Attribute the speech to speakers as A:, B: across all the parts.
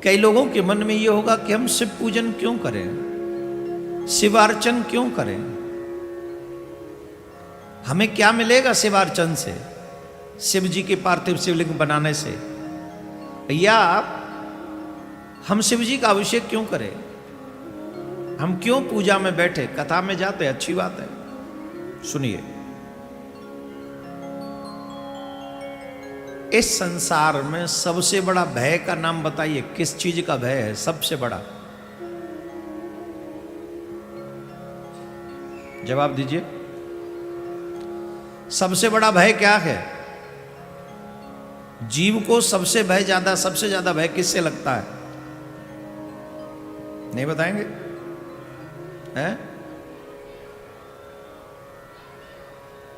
A: कई लोगों के मन में यह होगा कि हम शिव पूजन क्यों करें, शिवार्चन क्यों करें, हमें क्या मिलेगा शिवार्चन से, शिव जी के पार्थिव शिवलिंग बनाने से, या हम शिव जी का अभिषेक क्यों करें, हम क्यों पूजा में बैठे, कथा में जाते, अच्छी बात है। सुनिए, इस संसार में सबसे बड़ा भय का नाम बताइए, किस चीज का भय है सबसे बड़ा? जवाब दीजिए। सबसे बड़ा भय क्या है? जीव को सबसे ज्यादा भय किससे लगता है? नहीं बताएंगे? हैं?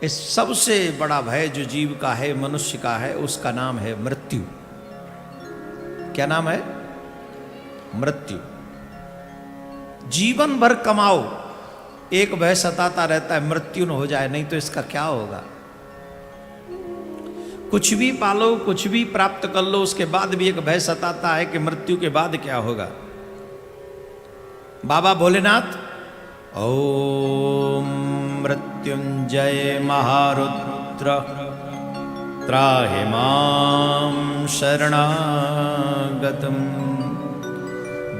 A: इस सबसे बड़ा भय जो जीव का है, मनुष्य का है, उसका नाम है मृत्यु। क्या नाम है? मृत्यु। जीवन भर कमाओ, एक भय सताता रहता है, मृत्यु न हो जाए, नहीं तो इसका क्या होगा। कुछ भी पालो, कुछ भी प्राप्त कर लो, उसके बाद भी एक भय सताता है कि मृत्यु के बाद क्या होगा। बाबा भोलेनाथ ओम मृत्युंजय महारुद्र त्राहि मां शरणागतम्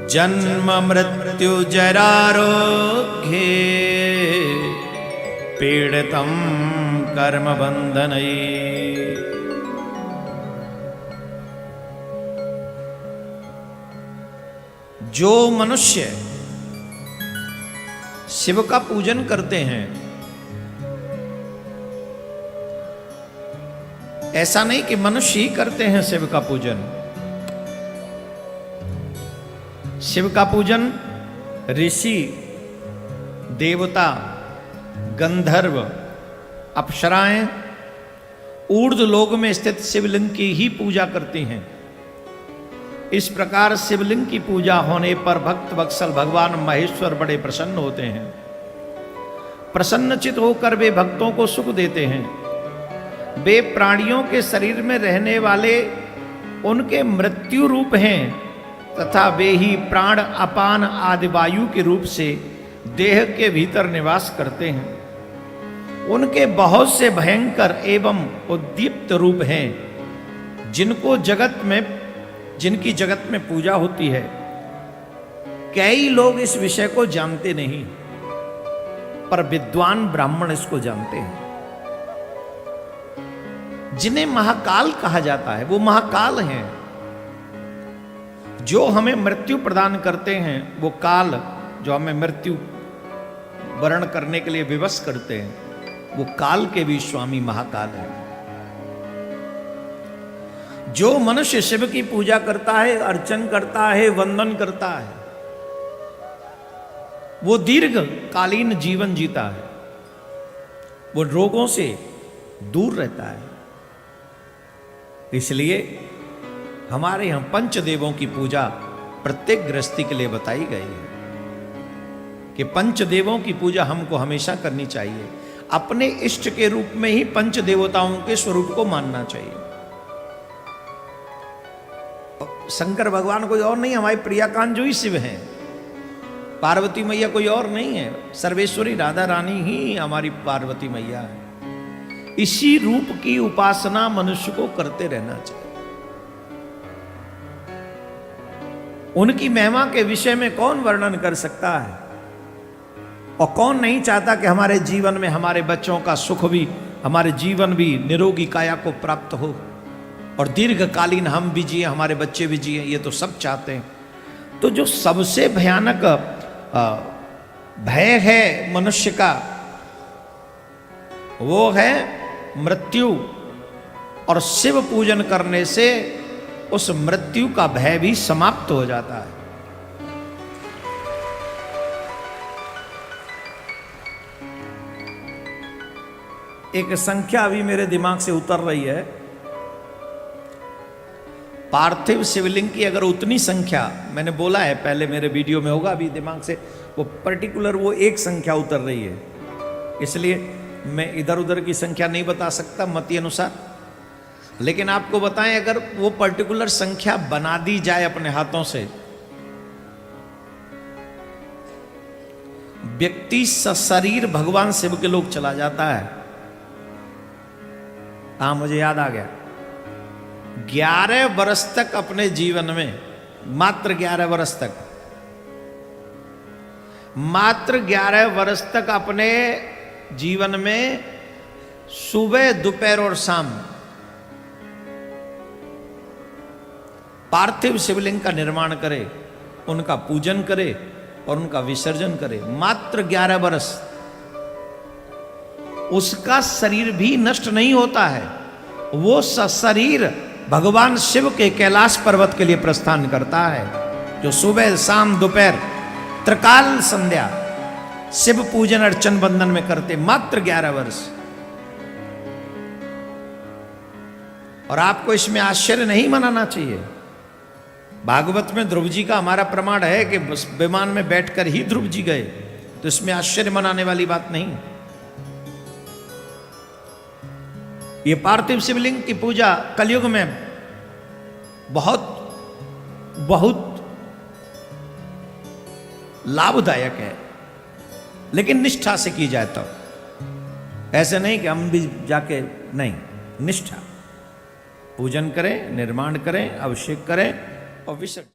A: जन्म मृत्यु जरारोग्ये पीड़ितं कर्म बंधनैः। जो मनुष्य शिव का पूजन करते हैं, ऐसा नहीं कि मनुष्य ही करते हैं शिव का पूजन। शिव का पूजन ऋषि, देवता, गंधर्व, अप्सराएं ऊर्ध्व लोक में स्थित शिवलिंग की ही पूजा करती हैं। इस प्रकार शिवलिंग की पूजा होने पर भक्त वत्सल भगवान महेश्वर बड़े प्रसन्न होते हैं। प्रसन्नचित होकर वे भक्तों को सुख देते हैं। वे प्राणियों के शरीर में रहने वाले उनके मृत्यु रूप हैं तथा वे ही प्राण, अपान आदि वायु के रूप से देह के भीतर निवास करते हैं। उनके बहुत से भयंकर एवं उद्दीप्त रूप हैं जिनकी जगत में पूजा होती है। कई लोग इस विषय को जानते नहीं, पर विद्वान ब्राह्मण इसको जानते हैं। जिन्हें महाकाल कहा जाता है, वो महाकाल हैं। जो हमें मृत्यु प्रदान करते हैं, वो काल जो हमें मृत्यु वर्ण करने के लिए विवश करते हैं, वो काल के भी स्वामी महाकाल है। जो मनुष्य शिव की पूजा करता है, अर्चन करता है, वंदन करता है, वो दीर्घ कालीन जीवन जीता है, वो रोगों से दूर रहता है। इसलिए हमारे यहां पंचदेवों की पूजा प्रत्येक गृहस्थी के लिए बताई गई है कि पंचदेवों की पूजा हमको हमेशा करनी चाहिए। अपने इष्ट के रूप में ही पंच देवताओं के स्वरूप को मानना चाहिए। शंकर भगवान कोई और नहीं, हमारे प्रियाकांत जो ही शिव हैं। पार्वती मैया कोई और नहीं है, सर्वेश्वरी राधा रानी ही हमारी पार्वती मैया है। इसी रूप की उपासना मनुष्य को करते रहना चाहिए। उनकी महिमा के विषय में कौन वर्णन कर सकता है, और कौन नहीं चाहता कि हमारे जीवन में हमारे बच्चों का सुख भी, हमारे जीवन भी निरोगी काया को प्राप्त हो और दीर्घकालीन हम भी जिए, हमारे बच्चे भी जिए, ये तो सब चाहते हैं। तो जो सबसे भयानक भय है मनुष्य का, वो है मृत्यु। और शिव पूजन करने से उस मृत्यु का भय भी समाप्त हो जाता है। एक संख्या अभी मेरे दिमाग से उतर रही है। पार्थिव शिवलिंग की अगर उतनी संख्या, मैंने बोला है पहले मेरे वीडियो में होगा, अभी दिमाग से वो पर्टिकुलर वो एक संख्या उतर रही है, इसलिए मैं इधर उधर की संख्या नहीं बता सकता मती अनुसार। लेकिन आपको बताएं, अगर वो पर्टिकुलर संख्या बना दी जाए अपने हाथों से, व्यक्ति सशरीर भगवान शिव के लोग चला जाता है। हाँ, मुझे याद आ गया, 11 वर्ष तक अपने जीवन में, मात्र 11 वर्ष तक, मात्र 11 वर्ष तक अपने जीवन में सुबह, दोपहर और शाम पार्थिव शिवलिंग का निर्माण करे, उनका पूजन करे और उनका विसर्जन करे। मात्र 11 वर्ष। उसका शरीर भी नष्ट नहीं होता है, वो सशरीर भगवान शिव के कैलाश पर्वत के लिए प्रस्थान करता है, जो सुबह, शाम, दोपहर, त्रिकाल संध्या शिव पूजन अर्चन बंदन में करते। मात्र 11 वर्ष। और आपको इसमें आश्चर्य नहीं मनाना चाहिए। भागवत में ध्रुव जी का हमारा प्रमाण है कि विमान में बैठकर ही ध्रुव जी गए, तो इसमें आश्चर्य मनाने वाली बात नहीं। ये पार्थिव शिवलिंग की पूजा कलयुग में बहुत बहुत लाभदायक है, लेकिन निष्ठा से की जाए तब। ऐसे नहीं कि हम भी जाके, नहीं, निष्ठा। पूजन करें, निर्माण करें, अभिषेक करें और विसर्जन।